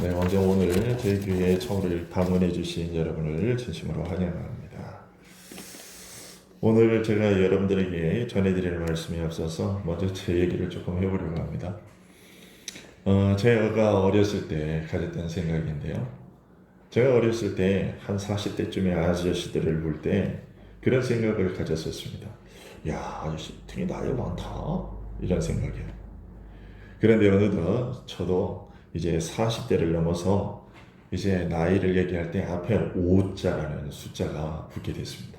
네, 먼저 오늘 저희 교회에 처음으로 방문해 주신 여러분을 진심으로 환영합니다. 오늘 제가 여러분들에게 전해드릴 말씀이 앞서서 먼저 제 얘기를 조금 해보려고 합니다. 제가 어렸을 때 가졌던 생각인데요. 제가 어렸을 때 한 40대쯤의 아저씨들을 볼 때 그런 생각을 가졌었습니다. 야, 아저씨 되게 나이 많다. 이런 생각이에요. 그런데 어느덧 저도 이제 40대를 넘어서 이제 나이를 얘기할 때 앞에 5자라는 숫자가 붙게 됐습니다.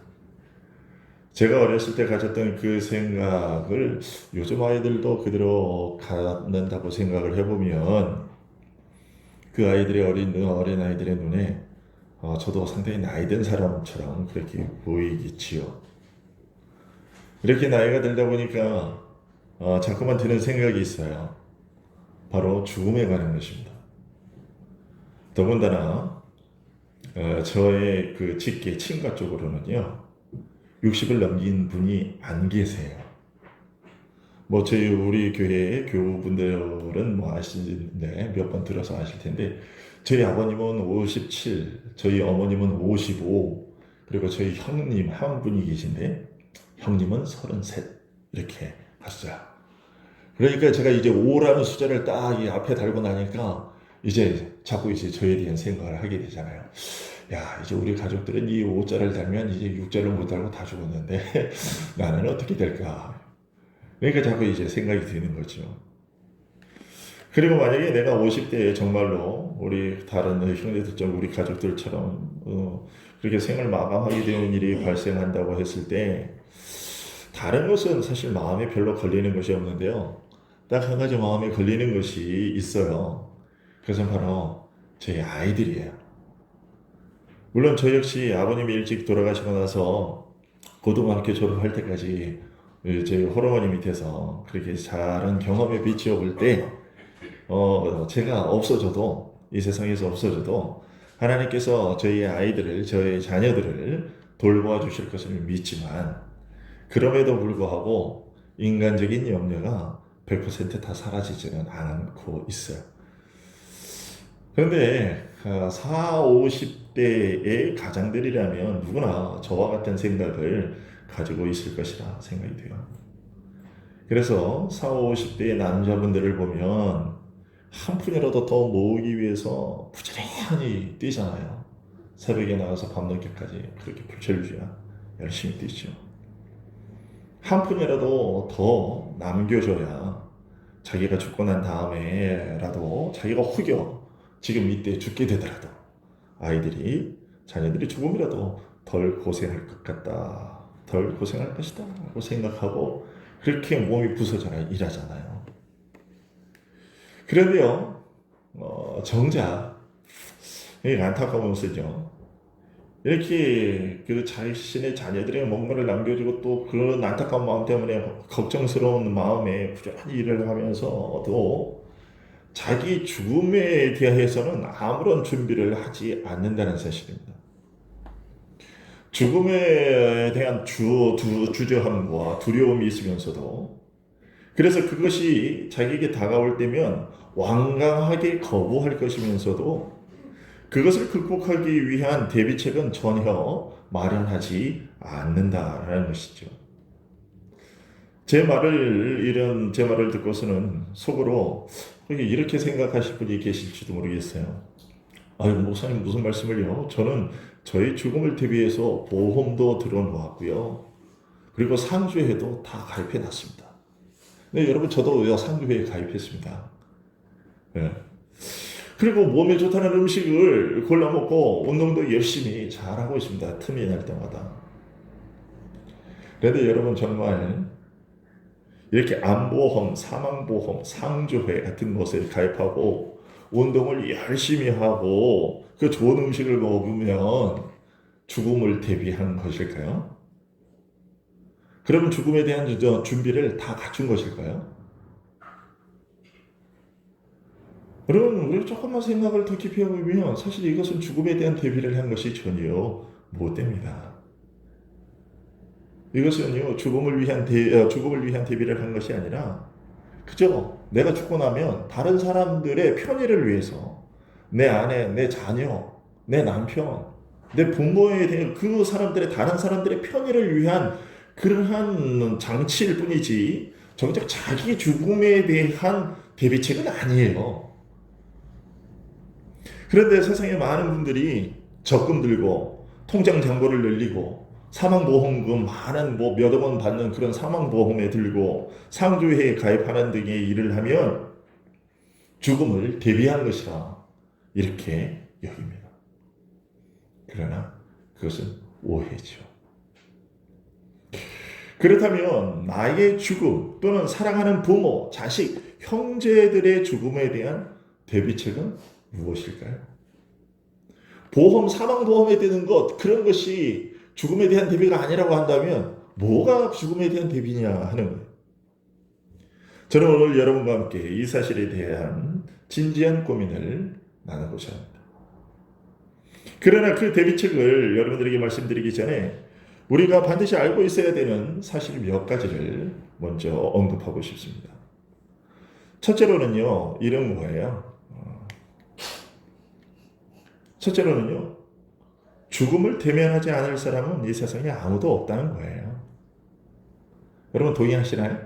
제가 어렸을 때 가졌던 그 생각을 요즘 아이들도 그대로 갖는다고 생각을 해보면 그 아이들의 어린 아이들의 눈에 저도 상당히 나이 든 사람처럼 그렇게 보이겠지요. 이렇게 나이가 들다 보니까 자꾸만 드는 생각이 있어요. 바로 죽음에 관한 것입니다. 더군다나 저의 그 직계 친가 쪽으로는요 60을 넘긴 분이 안 계세요. 뭐 저희 우리 교회의 교우분들은 뭐 아시는데 몇 번 들어서 아실 텐데 저희 아버님은 57, 저희 어머님은 55, 그리고 저희 형님 한 분이 계신데 형님은 33 이렇게 갔어요. 그러니까 제가 이제 5라는 숫자를 딱 이 앞에 달고 나니까 이제 자꾸 이제 저에 대한 생각을 하게 되잖아요. 야, 이제 우리 가족들은 이 5자를 달면 이제 6자를 못 달고 다 죽었는데 나는 어떻게 될까? 그러니까 자꾸 이제 생각이 드는 거죠. 그리고 만약에 내가 50대에 정말로 우리 다른 형제들처럼 우리 가족들처럼 그렇게 생을 마감하게 되는 일이 발생한다고 했을 때 다른 것은 사실 마음에 별로 걸리는 것이 없는데요. 딱 한 가지 마음에 걸리는 것이 있어요. 그것은 바로 제 아이들이에요. 물론 저 역시 아버님이 일찍 돌아가시고 나서 고등학교 졸업할 때까지 제 호르몬이 밑에서 그렇게 자란 경험에 비추어 볼 때, 제가 없어져도, 이 세상에서 없어져도, 하나님께서 저희 아이들을, 저희 자녀들을 돌보아 주실 것을 믿지만, 그럼에도 불구하고 인간적인 염려가 100%다 사라지지는 않고 있어요. 그런데 4, 50대의 가장들이라면 누구나 저와 같은 생각을 가지고 있을 것이라 생각이 돼요. 그래서 4, 50대의 남자분들을 보면 한 푼이라도 더 모으기 위해서 부지런히 뛰잖아요. 새벽에 나가서 밤늦게까지 그렇게 불철주야 열심히 뛰죠. 한 푼이라도 더 남겨줘야 자기가 죽고 난 다음에라도 자기가 혹여 지금 이때 죽게 되더라도 아이들이 자녀들이 조금이라도 덜 고생할 것 같다, 덜 고생할 것이다 라고 생각하고 그렇게 몸이 부서져야 일하잖아요. 그런데요 정작 이 안타까운 것이죠. 이렇게 그 자신의 자녀들의 뭔가를 남겨주고 또 그런 안타까운 마음 때문에 걱정스러운 마음에 부지런히 일을 하면서도 자기 죽음에 대해서는 아무런 준비를 하지 않는다는 사실입니다. 죽음에 대한 주저함과 두려움이 있으면서도 그래서 그것이 자기에게 다가올 때면 완강하게 거부할 것이면서도 그것을 극복하기 위한 대비책은 전혀 마련하지 않는다라는 것이죠. 제 말을 듣고서는 속으로 이렇게 생각하실 분이 계실지도 모르겠어요. 아유, 목사님 무슨 말씀을요? 저는 저희 죽음을 대비해서 보험도 들어놓았고요. 그리고 상주회도 다 가입해 놨습니다. 네, 여러분 저도 상주회에 가입했습니다. 네. 그리고 몸에 좋다는 음식을 골라 먹고 운동도 열심히 잘하고 있습니다. 틈이 날 때마다. 그런데 여러분 정말 이렇게 암보험, 사망보험, 상주회 같은 것에 가입하고 운동을 열심히 하고 그 좋은 음식을 먹으면 죽음을 대비한 것일까요? 그러면 죽음에 대한 준비를 다 갖춘 것일까요? 여러분, 우리 조금만 생각을 더 깊이 해보면 사실 이것은 죽음에 대한 대비를 한 것이 전혀 못됩니다. 이것은요, 죽음을 위한 대비를 한 것이 아니라 그저 내가 죽고 나면 다른 사람들의 편의를 위해서 내 아내, 내 자녀, 내 남편, 내 부모에 대해 그 사람들의 다른 사람들의 편의를 위한 그러한 장치일 뿐이지 정작 자기 죽음에 대한 대비책은 아니에요. 그런데 세상에 많은 분들이 적금 들고 통장 잔고를 늘리고 사망보험금 많은 뭐 몇억 원 받는 그런 사망보험에 들고 상조회에 가입하는 등의 일을 하면 죽음을 대비한 것이라 이렇게 여깁니다. 그러나 그것은 오해죠. 그렇다면 나의 죽음 또는 사랑하는 부모, 자식, 형제들의 죽음에 대한 대비책은 무엇일까요? 보험, 사망보험에 드는 것, 그런 것이 죽음에 대한 대비가 아니라고 한다면 뭐가 죽음에 대한 대비냐 하는 거예요. 저는 오늘 여러분과 함께 이 사실에 대한 진지한 고민을 나눠보자 합니다. 그러나 그 대비책을 여러분들에게 말씀드리기 전에 우리가 반드시 알고 있어야 되는 사실 몇 가지를 먼저 언급하고 싶습니다. 첫째로는요, 이런 거예요. 첫째로는요, 죽음을 대면하지 않을 사람은 이 세상에 아무도 없다는 거예요. 여러분 동의하시나요?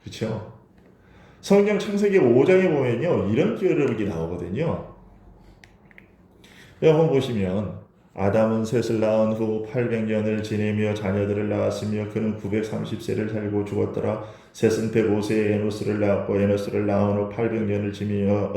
그렇죠? 성경 창세기 5장에 보면요, 이런 기록이 나오거든요. 한번 보시면 아담은 셋을 낳은 후 800년을 지내며 자녀들을 낳았으며 그는 930세를 살고 죽었더라. 셋은 105세에 에노스를 낳았고 에노스를 낳은 후 800년을 지내며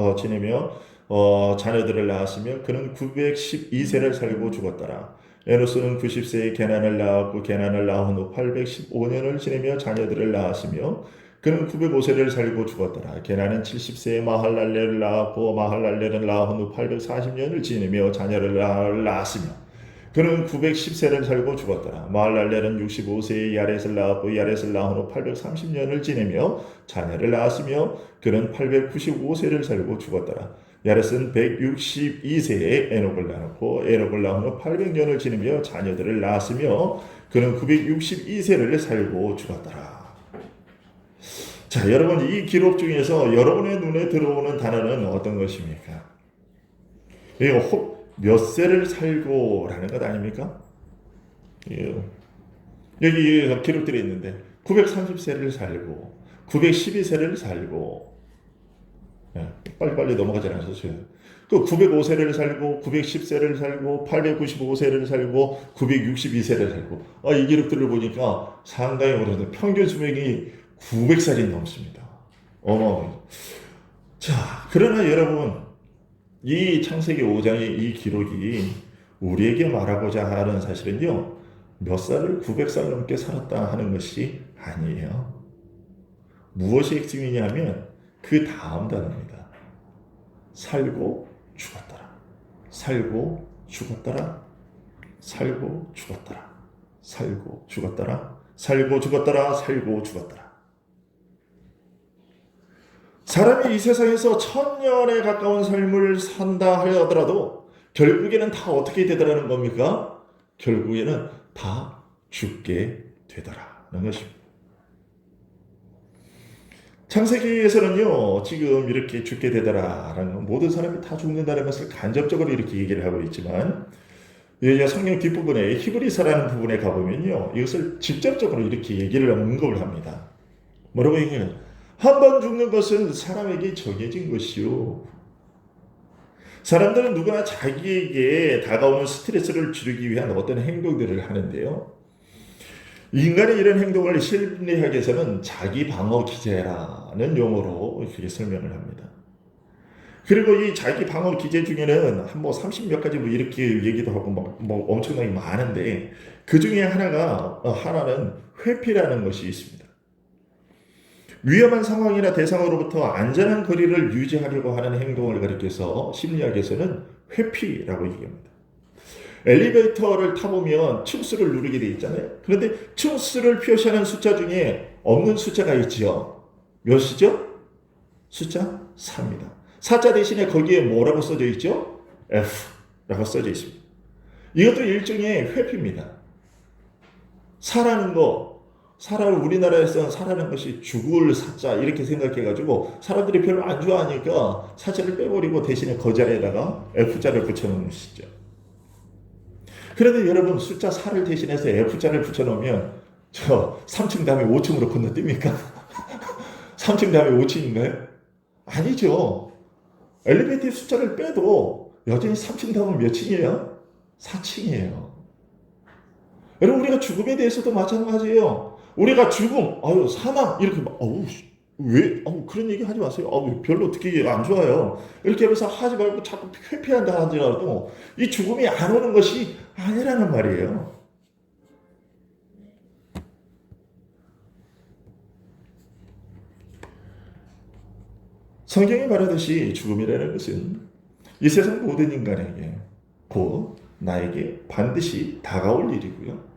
자녀들을 낳았으며 그는 912세를 살고 죽었더라. 에노스는 90세에 게난을 낳았고 게난을 낳은 후 815년을 지내며 자녀들을 낳았으며 그는 905세를 살고 죽었더라. 게난은 70세에 마할랄레를 낳았고 마할랄레를 낳은 후 840년을 지내며 자녀를 낳았으며 그는 910세를 살고 죽었더라. 마할랄렐은 65세에 야렛을 낳았고 야렛을 낳은 후 830년을 지내며 자녀를 낳았으며 그는 895세를 살고 죽었더라. 야렛은 162세에 에녹을 낳았고 에녹을 낳은 후 800년을 지내며 자녀들을 낳았으며 그는 962세를 살고 죽었더라. 자, 여러분 이 기록 중에서 여러분의 눈에 들어오는 단어는 어떤 것입니까? 이거 혹 몇 세를 살고라는 것 아닙니까? 여기 기록들이 있는데 930세를 살고 912세를 살고 빨리빨리 넘어가지 않으셨어요. 그 905세를 살고 910세를 살고 895세를 살고 962세를 살고 이 기록들을 보니까 상당히 오래된 평균 수명이 900살이 넘습니다. 자, 그러나 여러분 이 창세기 5장의 이 기록이 우리에게 말하고자 하는 사실은요, 몇 살을 900살 넘게 살았다 하는 것이 아니에요. 무엇이 핵심이냐면 그 다음 단어입니다. 살고 죽었더라. 살고 죽었더라. 살고 죽었더라. 살고 죽었더라. 살고 죽었더라. 살고 죽었더라. 사람이 이 세상에서 1000년에 가까운 삶을 산다 하더라도 결국에는 다 어떻게 되더라는 겁니까? 결국에는 다 죽게 되더라는 것입니다. 창세기에서는요, 지금 이렇게 죽게 되더라라는 건 모든 사람이 다 죽는다는 것을 간접적으로 이렇게 얘기를 하고 있지만 성경 뒷부분에 히브리서라는 부분에 가보면요, 이것을 직접적으로 이렇게 얘기를 언급을 합니다. 뭐라고 얘기해요? 한 번 죽는 것은 사람에게 정해진 것이요. 사람들은 누구나 자기에게 다가오는 스트레스를 줄이기 위한 어떤 행동들을 하는데요. 인간의 이런 행동을 심리학에서는 자기 방어 기제라는 용어로 이렇게 설명을 합니다. 그리고 이 자기 방어 기제 중에는 한 30몇 가지 이렇게 얘기도 하고 엄청나게 많은데 그 중에 하나는 회피라는 것이 있습니다. 위험한 상황이나 대상으로부터 안전한 거리를 유지하려고 하는 행동을 가리켜서 심리학에서는 회피라고 얘기합니다. 엘리베이터를 타보면 층수를 누르게 돼 있잖아요. 그런데 층수를 표시하는 숫자 중에 없는 숫자가 있죠. 몇이죠? 숫자 4입니다. 4자 대신에 거기에 뭐라고 써져 있죠? F라고 써져 있습니다. 이것도 일종의 회피입니다. 4라는 거, 우리나라에서는 사라는 것이 죽을 사자 이렇게 생각해가지고 사람들이 별로 안 좋아하니까 사자를 빼버리고 대신에 거자에다가 F자를 붙여놓는 것이죠. 그런데 여러분 숫자 4를 대신해서 F자를 붙여놓으면 저 3층 다음에 5층으로 건너뜁니까? 3층 다음에 5층인가요? 아니죠. 엘리베이터 숫자를 빼도 여전히 3층 다음은 몇 층이에요? 4층이에요. 여러분 우리가 죽음에 대해서도 마찬가지예요. 우리가 죽음, 사망 이렇게 막 그런 얘기 하지 마세요. 별로 듣기 안 좋아요. 이렇게 하면서 하지 말고 자꾸 회피한다 하더라도 이 죽음이 안 오는 것이 아니라는 말이에요. 성경이 말하듯이 죽음이라는 것은 이 세상 모든 인간에게 곧 나에게 반드시 다가올 일이고요.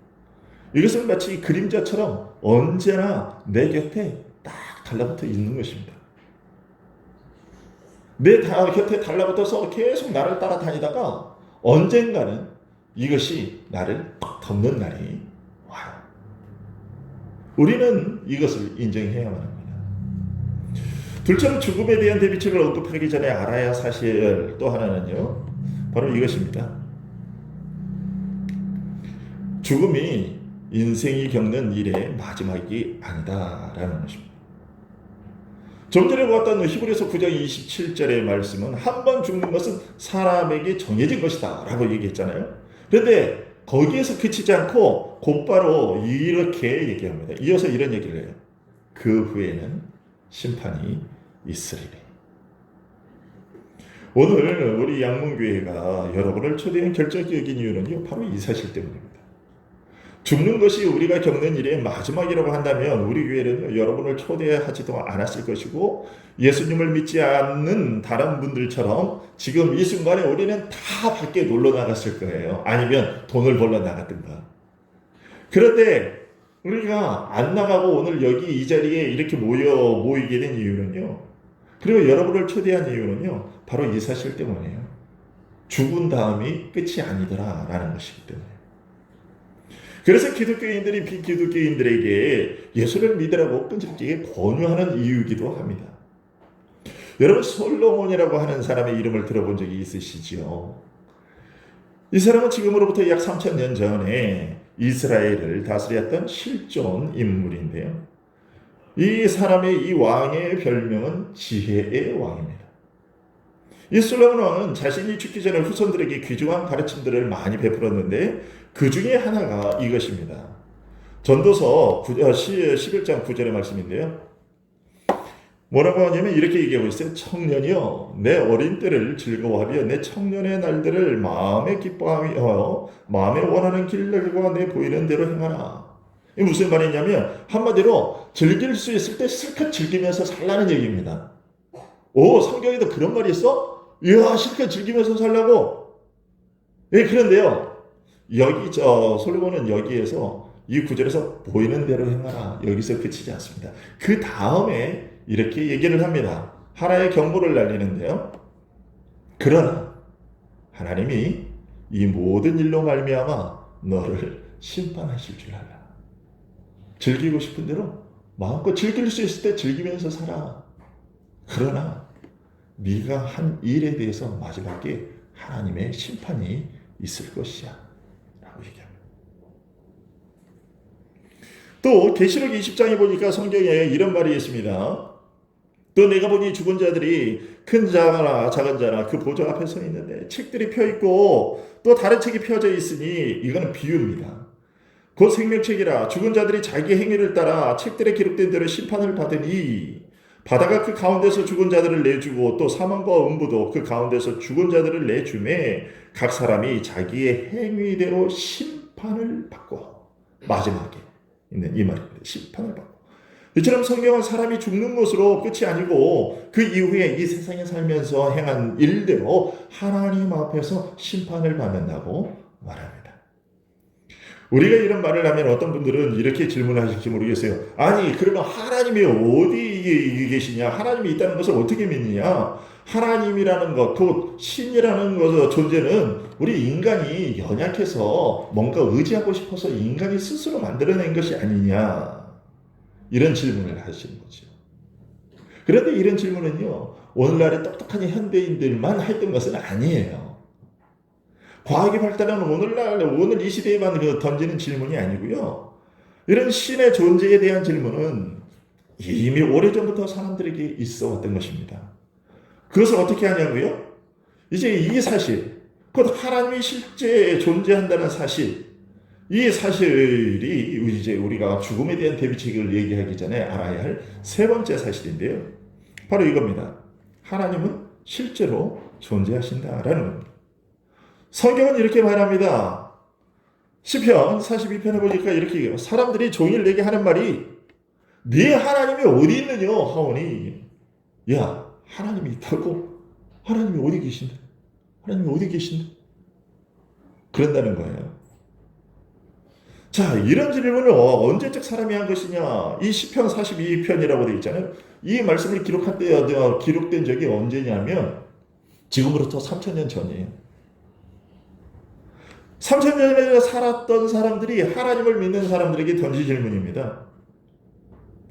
이것은 마치 그림자처럼 언제나 내 곁에 딱 달라붙어 있는 것입니다. 내 곁에 달라붙어서 계속 나를 따라다니다가 언젠가는 이것이 나를 덮는 날이 와요. 우리는 이것을 인정해야만 합니다. 둘째로 죽음에 대한 대비책을 언급하기 전에 알아야 할 사실 또 하나는요. 바로 이것입니다. 죽음이 인생이 겪는 일의 마지막이 아니다라는 것입니다. 좀 전에 보았던 히브리서 9장 27절의 말씀은 한 번 죽는 것은 사람에게 정해진 것이다 라고 얘기했잖아요. 그런데 거기에서 그치지 않고 곧바로 이렇게 얘기합니다. 이어서 이런 얘기를 해요. 그 후에는 심판이 있으리니. 오늘 우리 양문교회가 여러분을 초대한 결정적인 이유는요. 바로 이 사실 때문입니다. 죽는 것이 우리가 겪는 일의 마지막이라고 한다면 우리 교회는 여러분을 초대하지도 않았을 것이고 예수님을 믿지 않는 다른 분들처럼 지금 이 순간에 우리는 다 밖에 놀러 나갔을 거예요. 아니면 돈을 벌러 나갔든가. 그런데 우리가 안 나가고 오늘 여기 이 자리에 이렇게 모이게 된 이유는요. 그리고 여러분을 초대한 이유는요. 바로 이 사실 때문이에요. 죽은 다음이 끝이 아니더라라는 것이기 때문에. 그래서 기독교인들이 비기독교인들에게 예수를 믿으라고 끈질기게 권유하는 이유이기도 합니다. 여러분 솔로몬이라고 하는 사람의 이름을 들어본 적이 있으시죠? 이 사람은 지금으로부터 약 3000년 전에 이스라엘을 다스렸던 실존 인물인데요. 이 사람의 이 왕의 별명은 지혜의 왕입니다. 이 솔로몬 왕은 자신이 죽기 전에 후손들에게 귀중한 가르침들을 많이 베풀었는데 그 중에 하나가 이것입니다. 전도서 11장 9절의 말씀인데요. 뭐라고 하냐면 이렇게 얘기하고 있어요. 청년이여 내 어린 때를 즐거워하며 내 청년의 날들을 마음에 기뻐하며 마음에 원하는 길들과 내 보이는 대로 행하라. 이게 무슨 말이냐면 한마디로 즐길 수 있을 때 실컷 즐기면서 살라는 얘기입니다. 성경에도 그런 말이 있어? 이야 실컷 즐기면서 살라고? 예, 그런데요. 솔로몬은 여기에서 이 구절에서 보이는 대로 행하라. 여기서 그치지 않습니다. 그 다음에 이렇게 얘기를 합니다. 하나의 경고를 날리는데요. 그러나 하나님이 이 모든 일로 말미암아 너를 심판하실 줄 알라. 즐기고 싶은 대로 마음껏 즐길 수 있을 때 즐기면서 살아. 그러나 네가 한 일에 대해서 마지막에 하나님의 심판이 있을 것이야. 또 계시록 20장에 보니까 성경에 이런 말이 있습니다. 또 내가 보니 죽은 자들이 큰 자나 작은 자나 그 보좌 앞에 서 있는데 책들이 펴 있고 또 다른 책이 펴져 있으니 이거는 비유입니다. 곧 생명책이라 죽은 자들이 자기 행위를 따라 책들에 기록된 대로 심판을 받으니 바다가 그 가운데서 죽은 자들을 내주고 또 사망과 음부도 그 가운데서 죽은 자들을 내주매 각 사람이 자기의 행위대로 심판을 받고 마지막에 있는 이 말입니다. 심판을 받고. 이처럼 성경은 사람이 죽는 것으로 끝이 아니고 그 이후에 이 세상에 살면서 행한 일대로 하나님 앞에서 심판을 받는다고 말합니다. 우리가 이런 말을 하면 어떤 분들은 이렇게 질문하실지 모르겠어요. 아니 그러면 하나님이 어디에 계시냐? 하나님이 있다는 것을 어떻게 믿느냐? 하나님이라는 것, 곧 신이라는 것 존재는 우리 인간이 연약해서 뭔가 의지하고 싶어서 인간이 스스로 만들어낸 것이 아니냐. 이런 질문을 하시는 거죠. 그런데 이런 질문은요, 오늘날의 똑똑한 현대인들만 했던 것은 아니에요. 과학이 발달한 오늘 이 시대에만 던지는 질문이 아니고요. 이런 신의 존재에 대한 질문은 이미 오래전부터 사람들에게 있어 왔던 것입니다. 그것을 어떻게 하냐고요? 이제 이 사실, 곧 하나님이 실제 존재한다는 사실, 이 사실이 이제 우리가 죽음에 대한 대비책을 얘기하기 전에 알아야 할 세 번째 사실인데요. 바로 이겁니다. 하나님은 실제로 존재하신다라는 겁니다. 성경은 이렇게 말합니다. 시편 42편에 보니까 이렇게 얘기해요. 사람들이 종일 내게 하는 말이 네 하나님이 어디 있느냐 하오니, 야 하나님이 있다고? 하나님이 어디 계신데? 하나님이 어디 계신데? 그런다는 거예요. 자, 이런 질문을 언제적 사람이 한 것이냐? 이 시편 42편이라고 되어 있잖아요. 이 말씀을 기록된 적이 언제냐면 지금으로부터 3000년 전이에요. 3000년 전에 살았던 사람들이 하나님을 믿는 사람들에게 던진 질문입니다.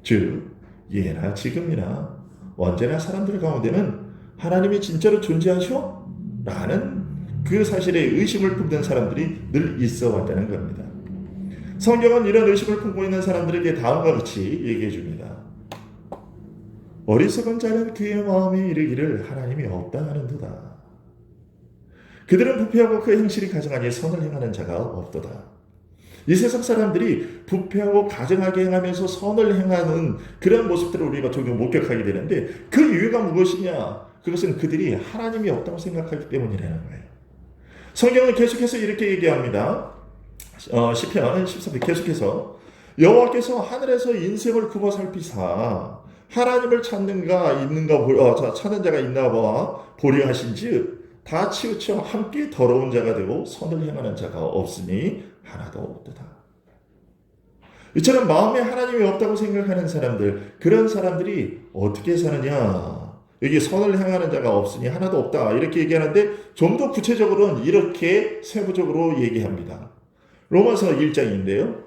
즉, 예나 지금이나 언제나 사람들 가운데는 하나님이 진짜로 존재하셔? 라는 그 사실에 의심을 품는 사람들이 늘 있어 왔다는 겁니다. 성경은 이런 의심을 품고 있는 사람들에게 다음과 같이 얘기해 줍니다. 어리석은 자는 그의 마음에 이르기를 하나님이 없다 하는도다. 그들은 부패하고 그 행실이 가증하니 선을 행하는 자가 없도다. 이 세상 사람들이 부패하고 가증하게 행하면서 선을 행하는 그런 모습들을 우리가 종종 목격하게 되는데 그 이유가 무엇이냐? 그것은 그들이 하나님이 없다고 생각하기 때문이라는 거예요. 성경은 계속해서 이렇게 얘기합니다. 시편 14편 계속해서 여호와께서 하늘에서 인생을 굽어 살피사 하나님을 찾는 자가 있나 보려 하신즉 다 치우쳐 함께 더러운 자가 되고 선을 행하는 자가 없으니 하나도 없도다. 이처럼 마음에 하나님이 없다고 생각하는 사람들, 그런 사람들이 어떻게 사느냐? 여기 선을 행하는 자가 없으니 하나도 없다 이렇게 얘기하는데 좀 더 구체적으로는 이렇게 세부적으로 얘기합니다. 로마서 1장인데요.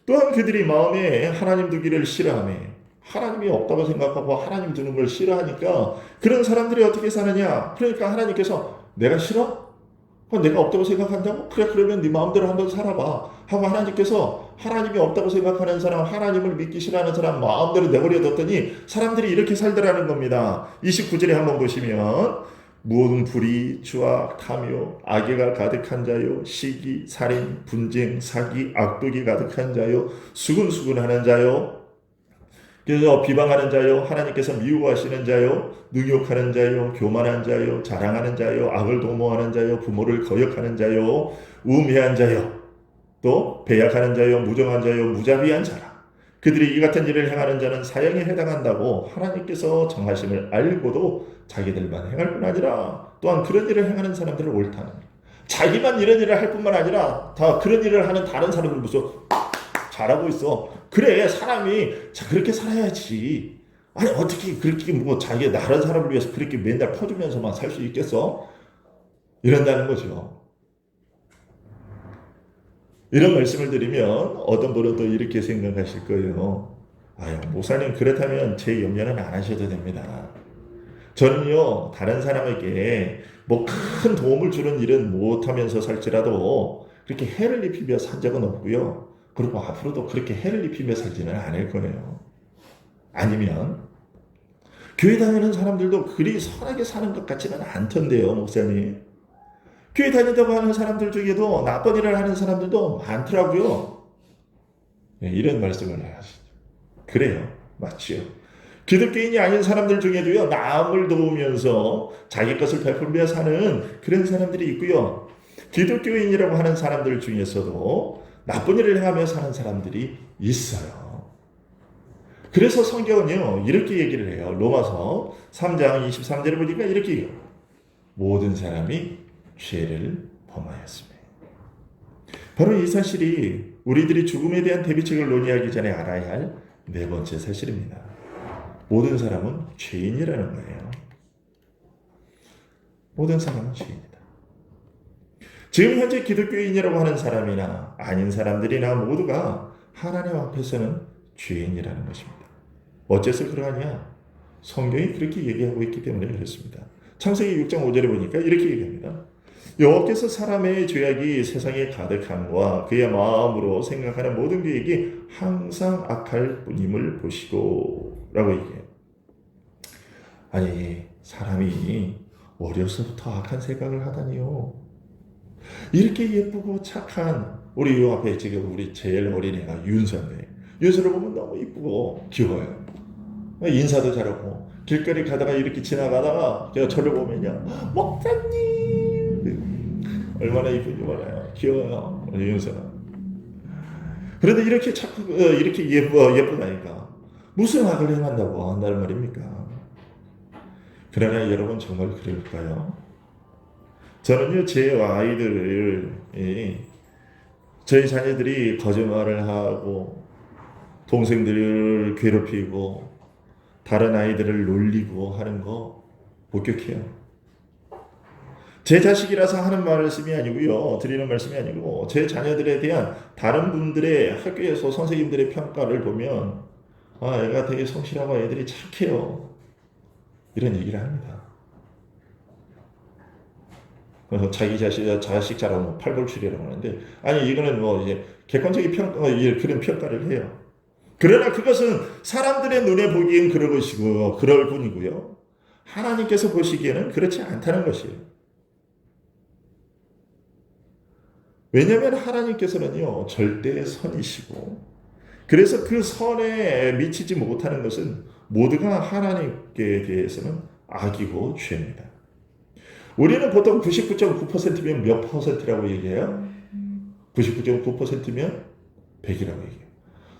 또한 그들이 마음에 하나님 두기를 싫어하며 하나님이 없다고 생각하고 하나님 두는 걸 싫어하니까 그런 사람들이 어떻게 사느냐? 그러니까 하나님께서 내가 싫어? 내가 없다고 생각한다고? 그래, 그러면 네 마음대로 한번 살아봐 하고 하나님께서 하나님이 없다고 생각하는 사람, 하나님을 믿기 싫어하는 사람 마음대로 내버려 뒀더니 사람들이 이렇게 살더라는 겁니다. 29절에 한번 보시면 모든 불의, 추악, 탐욕, 악의가 가득한 자요, 시기, 살인, 분쟁, 사기, 악독이 가득한 자요, 수근수근하는 자요, 그래서 비방하는 자요, 하나님께서 미워하시는 자요, 능욕하는 자요, 교만한 자요, 자랑하는 자요, 악을 도모하는 자요, 부모를 거역하는 자요, 우매한 자요, 또 배약하는 자요, 무정한 자요, 무자비한 자라. 그들이 이 같은 일을 행하는 자는 사형에 해당한다고 하나님께서 정하심을 알고도 자기들만 행할 뿐 아니라 또한 그런 일을 행하는 사람들을 옳다는 거예요. 자기만 이런 일을 할 뿐만 아니라 다 그런 일을 하는 다른 사람들 무슨 잘하고 있어. 그래, 사람이 그렇게 살아야지. 아니 어떻게 그렇게 자기 다른 사람을 위해서 그렇게 맨날 퍼주면서만 살 수 있겠어? 이런다는 거죠. 이런 말씀을 드리면 어떤 분은 또 이렇게 생각하실 거예요. 아유, 목사님 그렇다면 제 염려는 안 하셔도 됩니다. 저는요, 다른 사람에게 큰 도움을 주는 일은 못하면서 살지라도 그렇게 해를 입히며 산 적은 없고요. 그리고 앞으로도 그렇게 해를 입히며 살지는 않을 거예요. 아니면 교회 다니는 사람들도 그리 선하게 사는 것 같지는 않던데요, 목사님. 교회 다닌다고 하는 사람들 중에도 나쁜 일을 하는 사람들도 많더라고요. 네, 이런 말씀을 하시죠. 그래요. 맞지요. 기독교인이 아닌 사람들 중에도요, 남을 도우면서 자기 것을 베풀며 사는 그런 사람들이 있고요. 기독교인이라고 하는 사람들 중에서도 나쁜 일을 행하며 사는 사람들이 있어요. 그래서 성경은요, 이렇게 얘기를 해요. 로마서 3장 23절을 보니까 이렇게 얘기해요. 모든 사람이 죄를 범하였습니다. 바로 이 사실이 우리들이 죽음에 대한 대비책을 논의하기 전에 알아야 할 네 번째 사실입니다. 모든 사람은 죄인이라는 거예요. 모든 사람은 죄인이다. 지금 현재 기독교인이라고 하는 사람이나 아닌 사람들이나 모두가 하나님 앞에서는 죄인이라는 것입니다. 어째서 그러하냐? 성경이 그렇게 얘기하고 있기 때문에 그렇습니다. 창세기 6장 5절에 보니까 이렇게 얘기합니다. 여호와께서 사람의 죄악이 세상에 가득함과 그의 마음으로 생각하는 모든 계획이 항상 악할 뿐임을 보시고 라고 얘기해요. 아니 사람이 어려서부터 악한 생각을 하다니요. 이렇게 예쁘고 착한 우리 요 앞에 지금 우리 제일 어린애가 윤서인데 윤서를 보면 너무 이쁘고 귀여워요. 인사도 잘하고 길거리 가다가 이렇게 지나가다가 제가 저를 보면요 목사님 얼마나 이쁜지 몰라요. 귀여워요 우리 윤서가. 그런데 이렇게 자꾸 이렇게 예쁘다니까 무슨 악을 행한다고 한다는 말입니까? 그러나 여러분 정말 그럴까요? 저는요 제 아이들을 저희 자녀들이 거짓말을 하고 동생들을 괴롭히고 다른 아이들을 놀리고 하는 거 목격해요. 제 자식이라서 하는 말씀이 아니고요. 드리는 말씀이 아니고 제 자녀들에 대한 다른 분들의 학교에서 선생님들의 평가를 보면 아, 애가 되게 성실하고 애들이 착해요. 이런 얘기를 합니다. 그래서 자기 자식 잘하면 팔벌출이라고 하는데 아니 이거는 뭐 이제 객관적인 평가 그런 평가를 해요. 그러나 그것은 사람들의 눈에 보기엔 그럴 것이고 그럴 뿐이고요. 하나님께서 보시기에는 그렇지 않다는 것이에요. 왜냐하면 하나님께서는요 절대 선이시고 그래서 그 선에 미치지 못하는 것은 모두가 하나님께 대해서는 악이고 죄입니다. 우리는 보통 99.9%면 몇 퍼센트라고 얘기해요? 99.9%면 100이라고 얘기해요.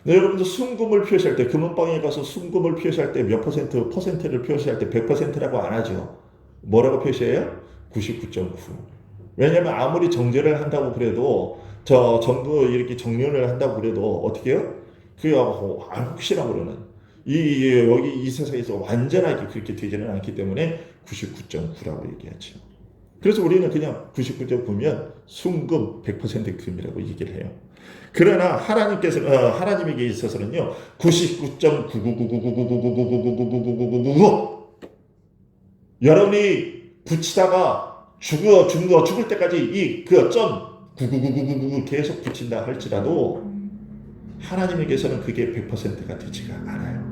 네, 여러분들 순금을 표시할 때 금은방에 가서 순금을 표시할 때 몇 퍼센트를 표시할 때 100%라고 안 하죠. 뭐라고 표시해요? 99.9. 왜냐하면 아무리 정제를 한다고 그래도 전부 이렇게 정렬을 한다고 그래도 어떻게 해요? 혹시나 모르는 여기 이 세상에서 완전하게 그렇게 되지는 않기 때문에 99.9라고 얘기하죠. 그래서 우리는 그냥 99.9면 순금 100% 금이라고 얘기를 해요. 그러나 하나님에게 있어서는요 99.99999999999999999 여러분이 붙이다가 죽을 때까지 이점 99999 계속 붙인다 할지라도 하나님에게서는 그게 100%가 되지가 않아요.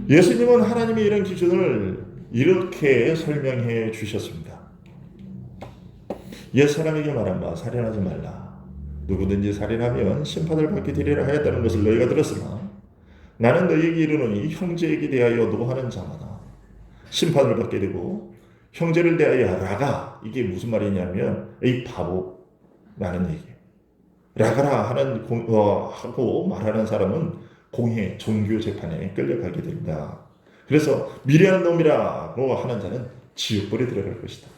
예수님은 하나님의 이런 기준을 이렇게 설명해 주셨습니다. 옛 사람에게 말한 바 살인하지 말라. 누구든지 살인하면 심판을 받게 되리라 하였다는 것을 너희가 들었으나 나는 너희에게 이르노니 형제에게 대하여 노하는 자마다 심판을 받게 되고 형제를 대하여 라가 이게 무슨 말이냐면 이 바보라는 얘기예요. 라가라 하는 하고 말하는 사람은 공회 종교 재판에 끌려가게 된다. 그래서 미련한 놈이라고 하는 자는 지옥불에 들어갈 것이다.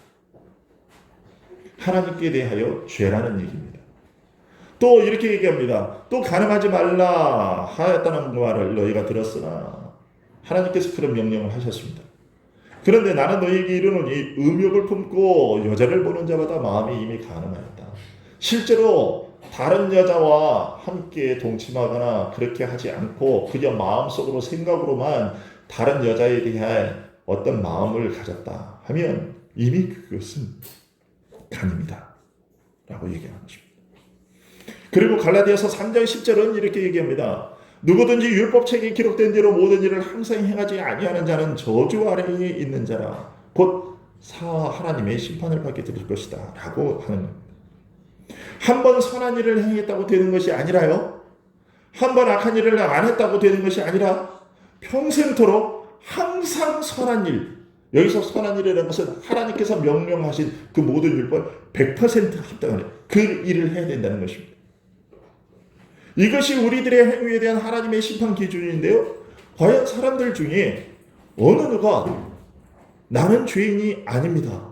하나님께 대하여 죄라는 얘기입니다. 또 이렇게 얘기합니다. 또 간음하지 말라 하였다는 말을 너희가 들었으나 하나님께서 그런 명령을 하셨습니다. 그런데 나는 너희에게 이르노니 음욕을 품고 여자를 보는 자마다 마음이 이미 간음하였다. 실제로 다른 여자와 함께 동침하거나 그렇게 하지 않고 그저 마음속으로 생각으로만 다른 여자에 대한 어떤 마음을 가졌다 하면 이미 그것은 간입니다 라고 얘기하는 것입니다. 그리고 갈라디아서 3장 10절은 이렇게 얘기합니다. 누구든지 율법책에 기록된 대로 모든 일을 항상 행하지 아니하는 자는 저주 아래에 있는 자라 곧 하나님의 심판을 받게 될 것이다 라고 하는 겁니다. 한 번 선한 일을 행했다고 되는 것이 아니라요. 한 번 악한 일을 안 했다고 되는 것이 아니라 평생토록 항상 선한 일. 여기서 선한 일이라는 것은 하나님께서 명령하신 그 모든 율법 100% 합당한 그 일을 해야 된다는 것입니다. 이것이 우리들의 행위에 대한 하나님의 심판 기준인데요. 과연 사람들 중에 어느 누가 나는 죄인이 아닙니다.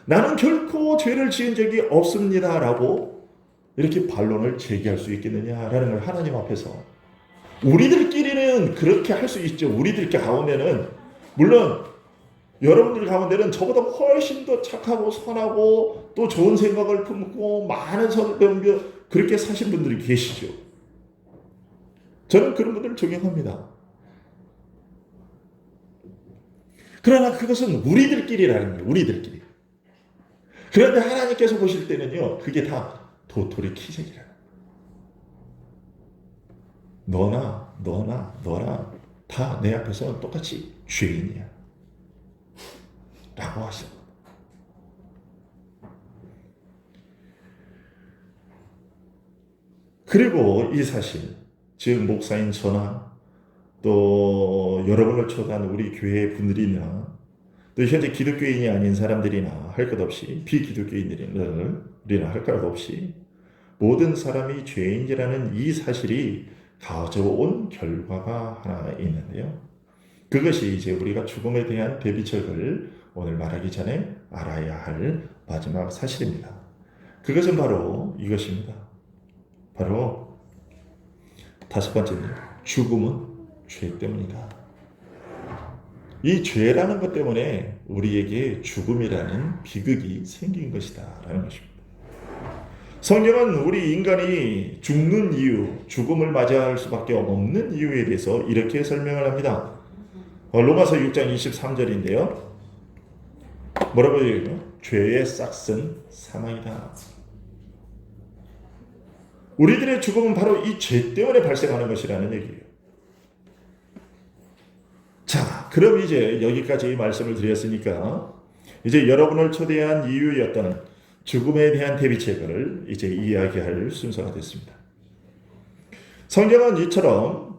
나는 결코 죄를 지은 적이 없습니다. 라고 이렇게 반론을 제기할 수 있겠느냐라는 걸 하나님 앞에서. 우리들끼리는 그렇게 할 수 있죠. 우리들 가운데는 물론 여러분들 가운데는 저보다 훨씬 더 착하고 선하고 또 좋은 생각을 품고 많은 그렇게 사신 분들이 계시죠. 저는 그런 분들을 존경합니다. 그러나 그것은 우리들끼리라는 거예요. 우리들끼리. 그런데 하나님께서 보실 때는요. 그게 다 도토리 키재기라는 거예요. 너나 다 내 앞에서는 똑같이 죄인이야. 라고 하시는 거예요. 그리고 이 사실, 즉 목사인 저나 또 여러분을 초대한 우리 교회 분들이나 또 현재 기독교인이 아닌 사람들이나 할 것 없이 비기독교인들이나 할 것 없이 모든 사람이 죄인이라는 이 사실이 가져온 결과가 하나 있는데요. 그것이 이제 우리가 죽음에 대한 대비책을 오늘 말하기 전에 알아야 할 마지막 사실입니다. 그것은 바로 이것입니다. 바로 다섯 번째는 죽음은 죄 때문이다. 이 죄라는 것 때문에 우리에게 죽음이라는 비극이 생긴 것이다 라는 것입니다. 성경은 우리 인간이 죽는 이유, 죽음을 맞이할 수밖에 없는 이유에 대해서 이렇게 설명을 합니다. 로마서 6장 23절인데요. 뭐라고 얘기해요? 죄의 싹은 사망이다. 우리들의 죽음은 바로 이 죄 때문에 발생하는 것이라는 얘기예요. 자, 그럼 이제 여기까지 말씀을 드렸으니까 이제 여러분을 초대한 이유였던 죽음에 대한 대비책을 이제 이야기할 순서가 됐습니다. 성경은 이처럼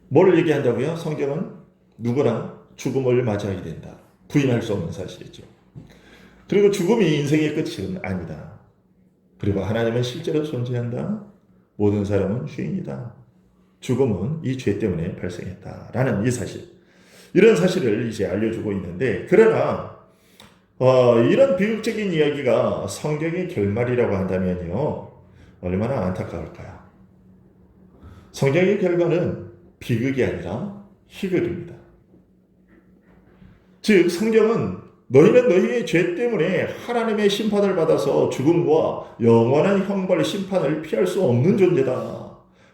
뭘 얘기한다고요? 성경은 누구나 죽음을 맞이하게 된다. 부인할 수 없는 사실이죠. 그리고 죽음이 인생의 끝은 아니다. 그리고 하나님은 실제로 존재한다. 모든 사람은 죄인이다. 죽음은 이 죄 때문에 발생했다라는 이 사실. 이런 사실을 이제 알려주고 있는데, 그러나 이런 비극적인 이야기가 성경의 결말이라고 한다면요, 얼마나 안타까울까요? 성경의 결말은 비극이 아니라 희극입니다. 즉 성경은 너희는 너희의 죄 때문에 하나님의 심판을 받아서 죽음과 영원한 형벌 심판을 피할 수 없는 존재다.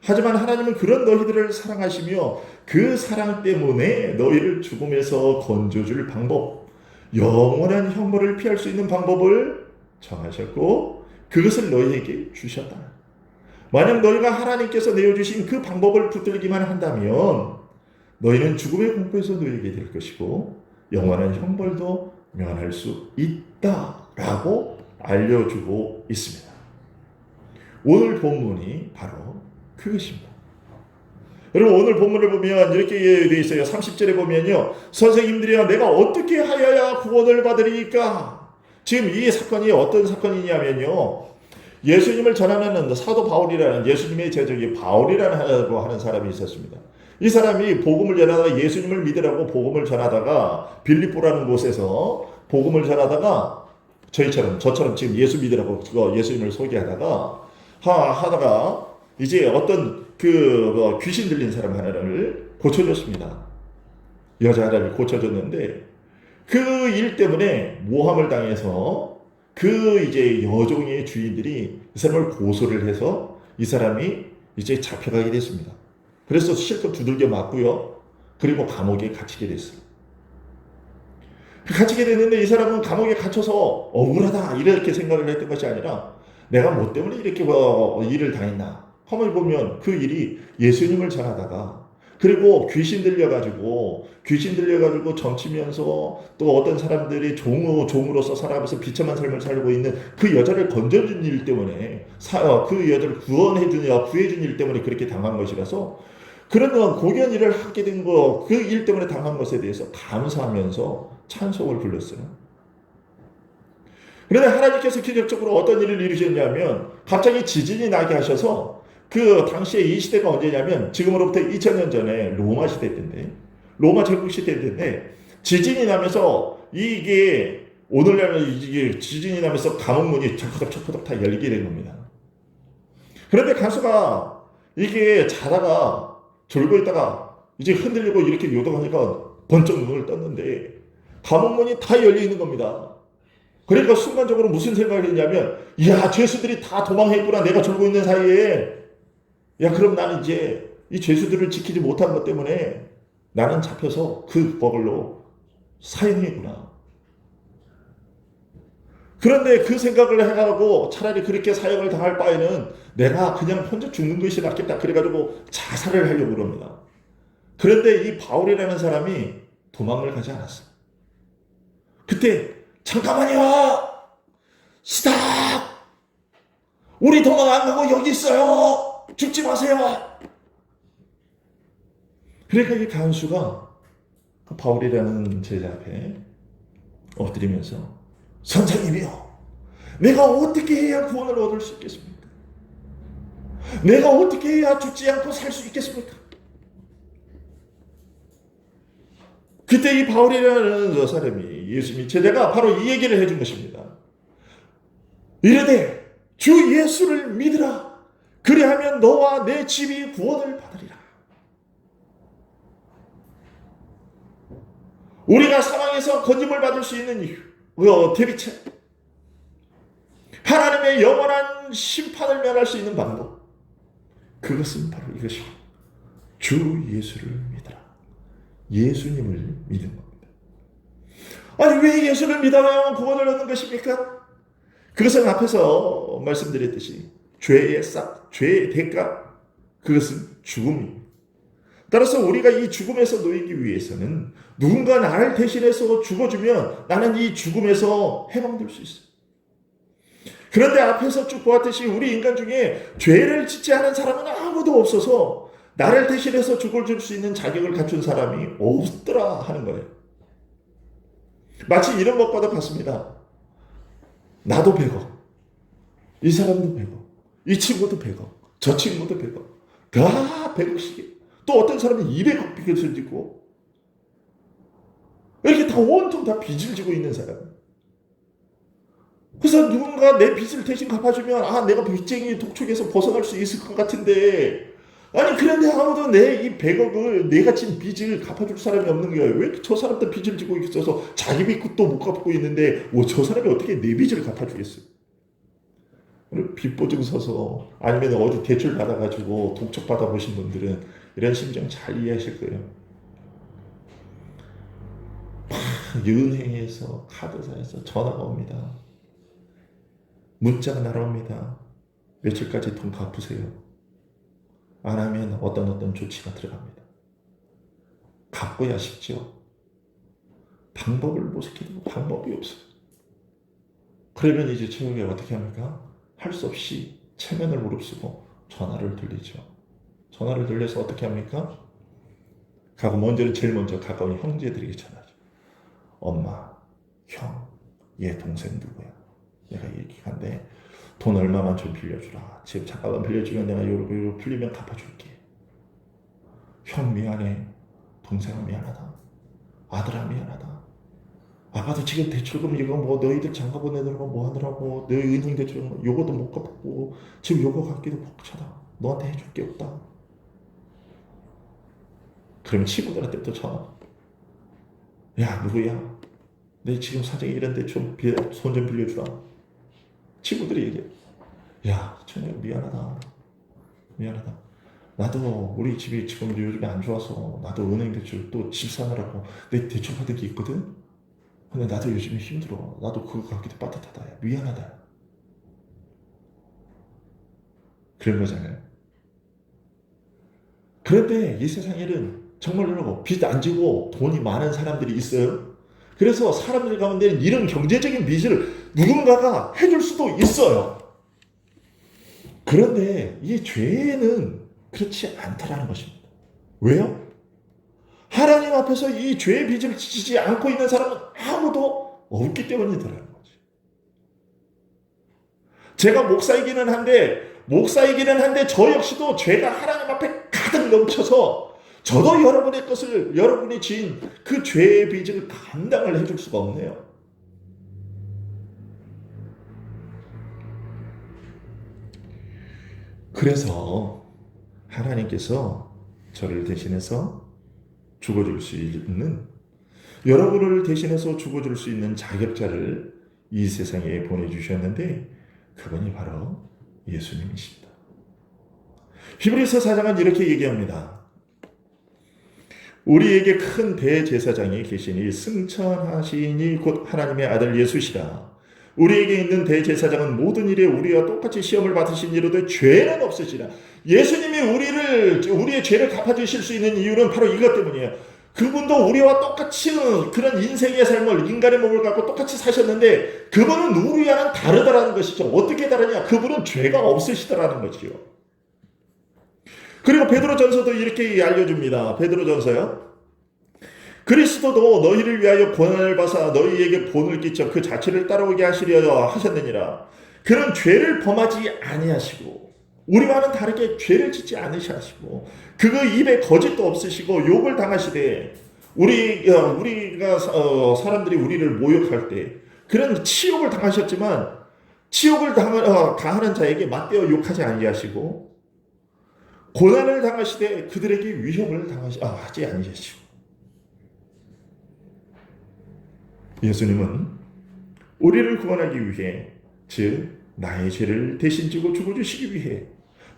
하지만 하나님은 그런 너희들을 사랑하시며 그 사랑 때문에 너희를 죽음에서 건져줄 방법, 영원한 형벌을 피할 수 있는 방법을 정하셨고 그것을 너희에게 주셨다. 만약 너희가 하나님께서 내어주신 그 방법을 붙들기만 한다면 너희는 죽음의 공포에서 놓이게 될 것이고 영원한 형벌도 면할 수 있다라고 알려주고 있습니다. 오늘 본문이 바로 그것입니다. 여러분 오늘 본문을 보면 이렇게 되어 있어요. 30절에 보면요. 선생님들이여 내가 어떻게 하여야 구원을 받으리까? 지금 이 사건이 어떤 사건이냐면요. 예수님을 전하는 사도 바울이라는 예수님의 제자이 바울이라고 하는 사람이 있었습니다. 이 사람이 복음을 전하다가 예수님을 믿으라고 복음을 전하다가 빌립보라는 곳에서 복음을 전하다가 저처럼 지금 예수 믿으라고 예수님을 소개하다가 하다가 이제 어떤 귀신 들린 사람 하나를 고쳐줬습니다. 여자 하나를 고쳐줬는데 그 일 때문에 모함을 당해서 이제 여종의 주인들이 이 사람을 고소를 해서 이 사람이 이제 잡혀가게 됐습니다. 그래서 실컷 두들겨 맞고요. 그리고 감옥에 갇히게 됐어요. 갇히게 됐는데 이 사람은 감옥에 갇혀서 억울하다 이렇게 생각을 했던 것이 아니라 내가 뭐 때문에 이렇게 일을 당했나. 한번 보면 그 일이 예수님을 전하다가 그리고 귀신 들려가지고 점치면서 또 어떤 사람들이 종으로서 살아가면서 비참한 삶을 살고 있는 그 여자를 건져준 일 때문에 그 여자를 구해준 일 때문에 그렇게 당한 것이라서 그런 고견 일을 하게 된 그 일 때문에 당한 것에 대해서 감사하면서 찬송을 불렀어요. 그런데 하나님께서 기적적으로 어떤 일을 이루셨냐면 갑자기 지진이 나게 하셔서 그 당시에 이 시대가 언제냐면 지금으로부터 2000년 전에 로마 시대 때인데 로마 제국 시대 때인데 지진이 나면서 이게 오늘날은 이게 지진이 나면서 감옥문이 척척척척 다 열리게 된 겁니다. 그런데 가수가 이게 자다가 졸고 있다가 이제 흔들리고 이렇게 요동하니까 번쩍 눈을 떴는데 감옥문이 다 열려 있는 겁니다. 그러니까 순간적으로 무슨 생각이 했냐면, 야, 죄수들이 다 도망했구나. 내가 졸고 있는 사이에. 야, 그럼 나는 이제 이 죄수들을 지키지 못한 것 때문에 나는 잡혀서 그 법을로 사형이구나. 그런데 그 생각을 해가고 차라리 그렇게 사형을 당할 바에는 내가 그냥 혼자 죽는 것이 낫겠다. 그래가지고 자살을 하려고 그럽니다. 그런데 이 바울이라는 사람이 도망을 가지 않았어요. 그때 잠깐만요. 스탑. 우리 도망 안 가고 여기 있어요. 죽지 마세요. 그러니까 이 간수가 그 바울이라는 제자 앞에 엎드리면서 선생님이요. 내가 어떻게 해야 구원을 얻을 수 있겠습니까? 내가 어떻게 해야 죽지 않고 살 수 있겠습니까? 그때 이 바울이라는 저 사람이 예수님이 제자가 바로 이 얘기를 해준 것입니다. 이르되 주 예수를 믿으라. 그리하면 너와 내 집이 구원을 받으리라. 우리가 사망에서 건짐을 받을 수 있는 이유, 대비책, 하나님의 영원한 심판을 면할 수 있는 방법, 그것은 바로 이것입니다. 주 예수를 믿으라. 예수님을 믿는 겁니다. 아니, 왜 예수를 믿어야 구원을 얻는 것입니까? 그것은 앞에서 말씀드렸듯이 죄의 대가, 그것은 죽음입니다. 따라서 우리가 이 죽음에서 놓이기 위해서는 누군가 나를 대신해서 죽어주면 나는 이 죽음에서 해방될 수 있어요. 그런데 앞에서 쭉 보았듯이 우리 인간 중에 죄를 짓지 않은 사람은 아무도 없어서 나를 대신해서 죽어줄 수 있는 자격을 갖춘 사람이 없더라 하는 거예요. 마치 이런 것과도 같습니다. 나도 100억, 이 사람도 100억, 이 친구도 100억, 저 친구도 100억, 다 100억씩. 또 어떤 사람은 200억 빚을 지고 이렇게 다 온통 다 빚을 지고 있는 사람. 그래서 누군가 내 빚을 대신 갚아주면 내가 빚쟁이 독촉에서 벗어날 수 있을 것 같은데, 아니 그런데 아무도 내 이 100억을 내가 진 빚을 갚아줄 사람이 없는 거예요. 왜 저 사람도 빚을 지고 있어서 자기 빚도 못 갚고 있는데 저 사람이 어떻게 내 빚을 갚아주겠어요? 빚 보증 서서 아니면 어디 대출 받아가지고 독촉 받아보신 분들은 이런 심정 잘 이해하실 거예요. 은행에서 카드사에서 전화가 옵니다. 문자가 날아옵니다. 며칠까지 돈 갚으세요. 안 하면 어떤 조치가 들어갑니다. 갚고야 싶죠. 방법을 모색해도 방법이 없어요. 그러면 이제 최후에 어떻게 합니까? 할 수 없이 체면을 무릅쓰고 전화를 돌리죠. 전화를 돌려서 어떻게 합니까? 제일 먼저 가까운 형제들에게 전화죠. 엄마, 형, 얘 동생 누구야? 내가 얘기한데 돈 얼마만 좀 빌려주라. 지금 잠깐만 빌려주면 내가 요로 풀리면 갚아줄게. 형 미안해. 동생아 미안하다. 아들아 미안하다. 아빠도 지금 대출금 이거 너희들 장가 보내는 거 하느라고 너희 은행 대출 요거도 못 갚고 지금 요거 갚기도 벅차다. 너한테 해줄 게 없다. 그러면 친구들한테 또 전화. 야 누구야? 내 지금 사정이 이런데 좀 손 좀 빌려주라. 친구들이 얘기해. 야 천영이 미안하다. 나도 우리 집이 지금 요즘에 안 좋아서 나도 은행 대출 또 집 사느라고 내 대출 받은 게 있거든. 근데 나도 요즘에 힘들어. 나도 그거 갚기도 빠듯하다. 야, 미안하다. 그런 거잖아요. 그런데 이 세상에는 정말로 빚 안 지고 돈이 많은 사람들이 있어요. 그래서 사람들 가운데는 이런 경제적인 빚을 누군가가 해줄 수도 있어요. 그런데 이 죄는 그렇지 않다라는 것입니다. 왜요? 하나님 앞에서 이 죄의 빚을 지지 않고 있는 사람은 아무도 없기 때문이더라는 거죠. 제가 목사이기는 한데 저 역시도 죄가 하나님 앞에 가득 넘쳐서 저도 여러분이 지은 그 죄의 빚을 감당을 해줄 수가 없네요. 그래서 하나님께서 저를 대신해서 죽어줄 수 있는, 여러분을 대신해서 죽어줄 수 있는 자격자를 이 세상에 보내주셨는데 그분이 바로 예수님이십니다. 히브리서 4장은 이렇게 얘기합니다. 우리에게 큰 대제사장이 계시니 승천하시니 곧 하나님의 아들 예수시라. 우리에게 있는 대제사장은 모든 일에 우리와 똑같이 시험을 받으신 이로도 죄는 없으시라. 예수님이 우리의 죄를 갚아주실 수 있는 이유는 바로 이것 때문이에요. 그분도 우리와 똑같이 그런 인생의 삶을, 인간의 몸을 갖고 똑같이 사셨는데 그분은 우리와는 다르다라는 것이죠. 어떻게 다르냐? 그분은 죄가 없으시다라는 것이요. 그리고 베드로전서도 이렇게 알려줍니다. 베드로전서요. 그리스도도 너희를 위하여 고난을 받아 너희에게 본을 끼쳐 그 자체를 따라오게 하시려 하셨느니라. 그런 죄를 범하지 아니하시고 우리와는 다르게 죄를 짓지 않으시고 그 입에 거짓도 없으시고 욕을 당하시되 우리가 사람들이 우리를 모욕할 때 그런 치욕을 당하셨지만 치욕을 당하는 자에게 맞대어 욕하지 아니하시고 고난을 당하시되 그들에게 위협을 하지 아니하시고 예수님은 우리를 구원하기 위해 즉 나의 죄를 대신 지고 죽어주시기 위해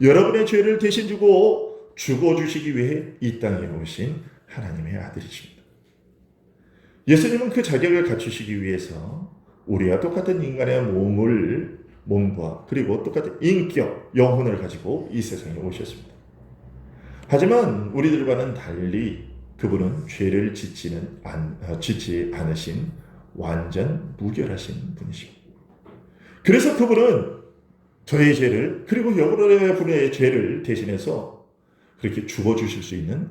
여러분의 죄를 대신 지고 죽어주시기 위해 이 땅에 오신 하나님의 아들이십니다. 예수님은 그 자격을 갖추시기 위해서 우리와 똑같은 인간의 몸과 그리고 똑같은 인격, 영혼을 가지고 이 세상에 오셨습니다. 하지만 우리들과는 달리 그분은 죄를 짓지 않으신 완전 무결하신 분이십니다. 그래서 그분은 저의 죄를 그리고 여러분의 죄를 대신해서 그렇게 죽어주실 수 있는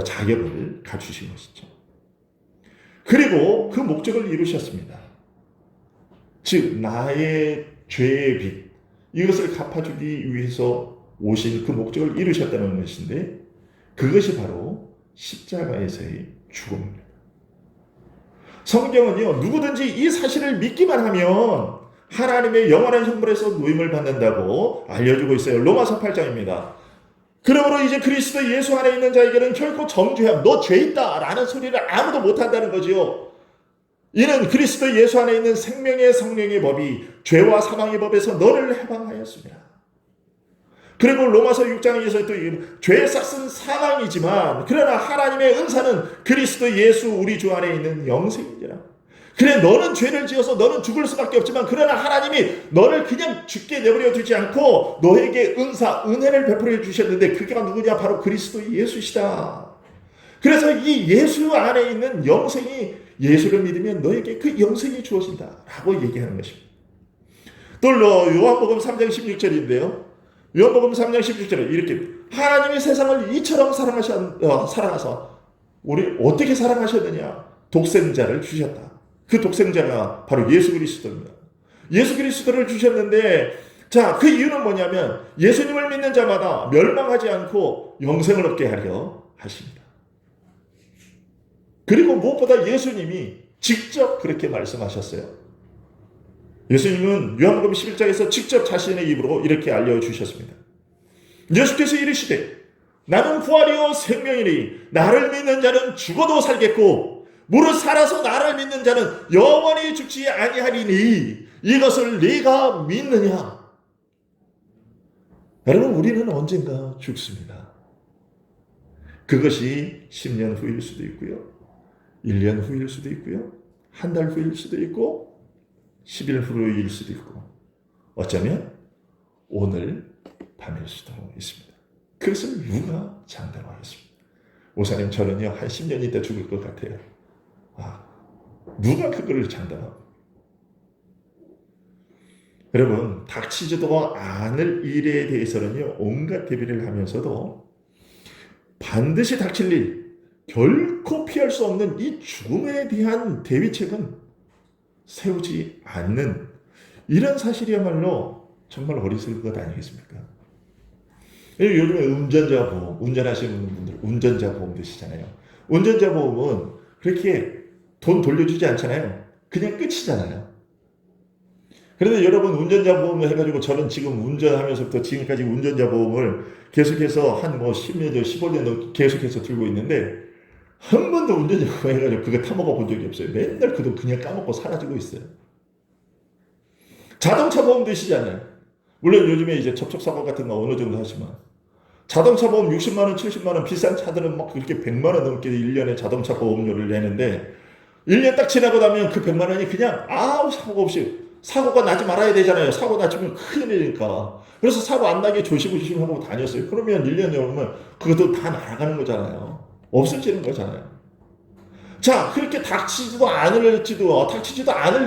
자격을 갖추신 것이죠. 그리고 그 목적을 이루셨습니다. 즉 나의 죄의 빚 이것을 갚아주기 위해서 오신 그 목적을 이루셨다는 것인데 그것이 바로 십자가에서의 죽음입니다. 성경은요 누구든지 이 사실을 믿기만 하면 하나님의 영원한 형벌에서 노임을 받는다고 알려주고 있어요. 로마서 8장입니다. 그러므로 이제 그리스도 예수 안에 있는 자에게는 결코 정죄함, 너 죄 있다 라는 소리를 아무도 못한다는 거지요. 이는 그리스도 예수 안에 있는 생명의 성령의 법이 죄와 사망의 법에서 너를 해방하였습니다. 그리고 로마서 6장에서 또 죄의 싹은 사망이지만 그러나 하나님의 은사는 그리스도 예수 우리 주 안에 있는 영생이니라. 그래 너는 죄를 지어서 너는 죽을 수밖에 없지만 그러나 하나님이 너를 그냥 죽게 내버려 두지 않고 너에게 은혜를 베풀어 주셨는데 그게 누구냐? 바로 그리스도 예수시다. 그래서 이 예수 안에 있는 영생이 예수를 믿으면 너에게 그 영생이 주어진다 라고 얘기하는 것입니다. 또 요한복음 3장 16절인데요. 요한복음 3장 16절에 이렇게 하나님이 세상을 이처럼 사랑하사 우리 어떻게 사랑하셨느냐? 독생자를 주셨다. 그 독생자가 바로 예수 그리스도입니다. 예수 그리스도를 주셨는데 자, 그 이유는 뭐냐면 예수님을 믿는 자마다 멸망하지 않고 영생을 얻게 하려 하십니다. 그리고 무엇보다 예수님이 직접 그렇게 말씀하셨어요. 예수님은 요한복음 11장에서 직접 자신의 입으로 이렇게 알려주셨습니다. 예수께서 이르시되 나는 부활이요 생명이니 나를 믿는 자는 죽어도 살겠고 무릇 살아서 나를 믿는 자는 영원히 죽지 아니하리니 이것을 네가 믿느냐? 여러분 우리는 언젠가 죽습니다. 그것이 10년 후일 수도 있고요. 1년 후일 수도 있고요. 한 달 후일 수도 있고 10일 후일 수도 있고 어쩌면 오늘 밤일 수도 있습니다. 그것을 누가 장담하겠습니까? 목사님 저는요 한 10년 있다 죽을 것 같아요. 누가 그거를 장담합니까? 여러분 닥치지도 않을 일에 대해서는요 온갖 대비를 하면서도 반드시 닥칠 일 결코 피할 수 없는 이 죽음에 대한 대비책은 세우지 않는 이런 사실이야말로 정말 어리석은 것 아니겠습니까? 요즘에 운전자 보험, 운전하시는 분들 운전자 보험 드시잖아요. 운전자 보험은 그렇게 돈 돌려주지 않잖아요. 그냥 끝이잖아요. 그런데 여러분 운전자 보험을 해가지고 저는 지금 운전하면서부터 지금까지 운전자 보험을 계속해서 한 10년, 15년 계속해서 들고 있는데 한 번도 운전자 보험 해가지고 그거 타먹어 본 적이 없어요. 맨날 그 돈 그냥 까먹고 사라지고 있어요. 자동차 보험 되시잖아요. 물론 요즘에 이제 접촉사고 같은 거 어느 정도 하지만 자동차 보험 60만 원, 70만 원 비싼 차들은 막 그렇게 100만 원 넘게 1년에 자동차 보험료를 내는데 1년 딱 지나고 나면 그 100만 원이 그냥 아무 사고 없이 사고가 나지 말아야 되잖아요. 사고 나면 큰일이니까. 그래서 사고 안 나게 조심조심하고 다녔어요. 그러면 1년이 오면 그것도 다 날아가는 거잖아요. 없어지는 거잖아요. 자, 그렇게 닥치지도 않을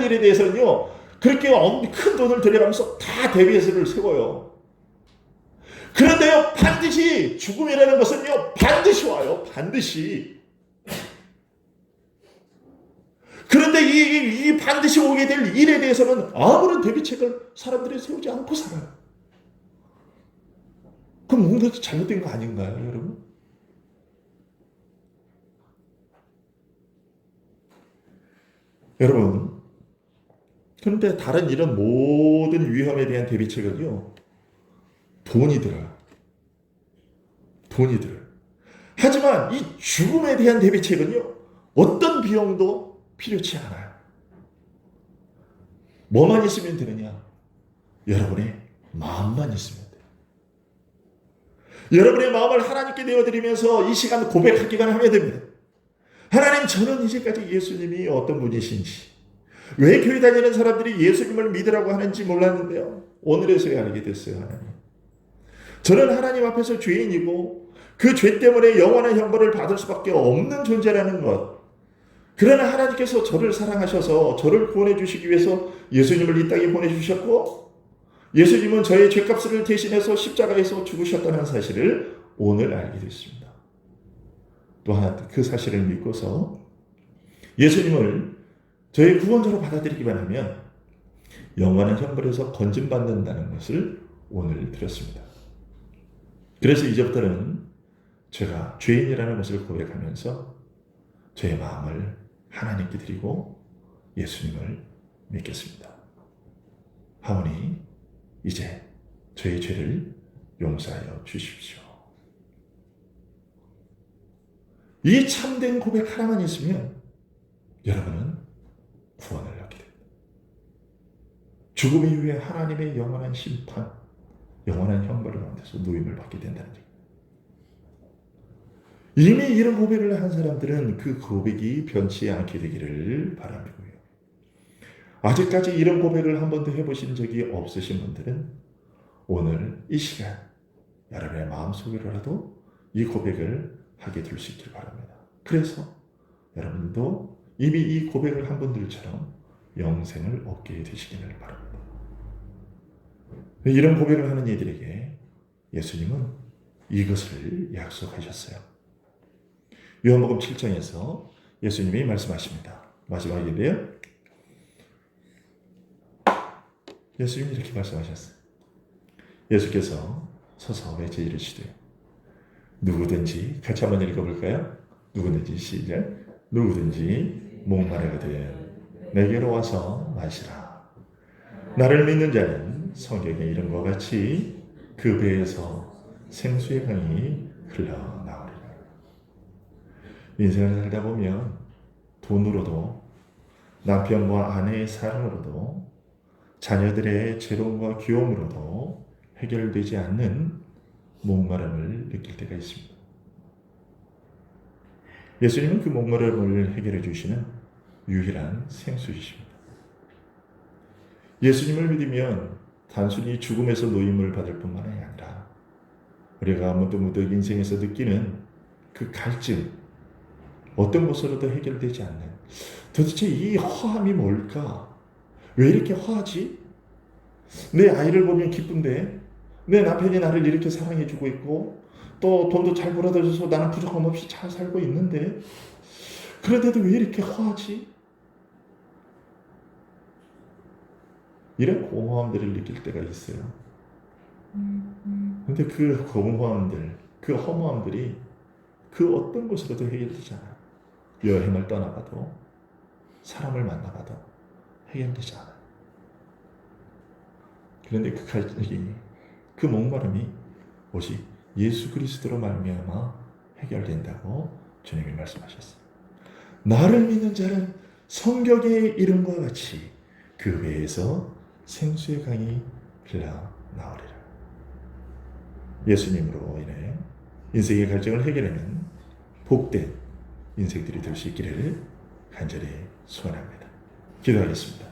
일에 대해서는요, 그렇게 큰 돈을 들여가면서 다 대비해서를 세워요. 그런데요, 반드시 죽음이라는 것은요, 반드시 와요. 반드시. 그런데 이 반드시 오게 될 일에 대해서는 아무런 대비책을 사람들이 세우지 않고 살아요. 그럼 뭔가 잘못된 거 아닌가요, 여러분? 여러분, 그런데 다른 이런 모든 위험에 대한 대비책은요, 돈이 들어요. 돈이 들어요. 하지만 이 죽음에 대한 대비책은요, 어떤 비용도 필요치 않아요. 뭐만 있으면 되느냐? 여러분의 마음만 있으면 돼요. 여러분의 마음을 하나님께 내어드리면서 이 시간 고백하기만 하면 됩니다. 하나님, 저는 이제까지 예수님이 어떤 분이신지, 왜 교회 다니는 사람들이 예수님을 믿으라고 하는지 몰랐는데요. 오늘에서야 알게 됐어요, 하나님. 저는 하나님 앞에서 죄인이고 그 죄 때문에 영원한 형벌을 받을 수밖에 없는 존재라는 것. 그러나 하나님께서 저를 사랑하셔서 저를 구원해 주시기 위해서 예수님을 이 땅에 보내주셨고, 예수님은 저의 죄값을 대신해서 십자가에서 죽으셨다는 사실을 오늘 알게 됐습니다. 또한 그 사실을 믿고서 예수님을 저의 구원자로 받아들이기만 하면 영원한 형벌에서 건짐받는다는 것을 오늘 들었습니다. 그래서 이제부터는 제가 죄인이라는 것을 고백하면서 저의 마음을 하나님께 드리고 예수님을 믿겠습니다. 하오니 이제 저의 죄를 용서하여 주십시오. 이 참된 고백 하나만 있으면 여러분은 구원을 얻게 됩니다. 죽음 이후에 하나님의 영원한 심판, 영원한 형벌을 받아서 노임을 받게 된다는 얘기입니다. 이미 이런 고백을 한 사람들은 그 고백이 변치 않게 되기를 바라고요. 아직까지 이런 고백을 한 번도 해보신 적이 없으신 분들은 오늘 이 시간 여러분의 마음속으로라도 이 고백을 하게 될 수 있길 바랍니다. 그래서 여러분도 이미 이 고백을 한 분들처럼 영생을 얻게 되시기를 바랍니다. 이런 고백을 하는 이들에게 예수님은 이것을 약속하셨어요. 요한복음 7장에서 예수님이 말씀하십니다. 마지막인데요. 예수님이 이렇게 말씀하셨어요. 예수께서 서서 외쳐 이르시되 누구든지, 같이 한번 읽어볼까요? 누구든지 시작. 누구든지 목마르거든 내게로 와서 마시라. 나를 믿는 자는 성경의 이름과 같이 그 배에서 생수의 강이 흘러나오리라. 인생을 살다 보면 돈으로도, 남편과 아내의 사랑으로도, 자녀들의 재롱과 귀여움으로도 해결되지 않는 목마름을 느낄 때가 있습니다. 예수님은 그 목마름을 해결해 주시는 유일한 생수이십니다. 예수님을 믿으면 단순히 죽음에서 노임을 받을 뿐만 아니라 우리가 무득무득 인생에서 느끼는 그 갈증, 어떤 것으로도 해결되지 않는, 도대체 이 허함이 뭘까? 왜 이렇게 허하지? 내 아이를 보면 기쁜데, 내 남편이 나를 이렇게 사랑해주고 있고, 또 돈도 잘 벌어다 줘서 나는 부족함 없이 잘 살고 있는데, 그런데도 왜 이렇게 허하지? 이런 공허함들을 느낄 때가 있어요. 근데 그 공허함들, 그 허무함들이 그 어떤 것으로도 해결되지 않아요. 여행을 떠나가도, 사람을 만나가도 해결되지 않아요. 그런데 그 갈증이, 그 목마름이 오직 예수 그리스도로 말미암아 해결된다고 주님이 말씀하셨어요. 나를 믿는 자는 성경의 이름과 같이 그 배에서 생수의 강이 흘러나오리라. 예수님으로 인해 인생의 갈증을 해결하는 복된 인생들이 될 수 있기를 간절히 소원합니다. 기도하겠습니다.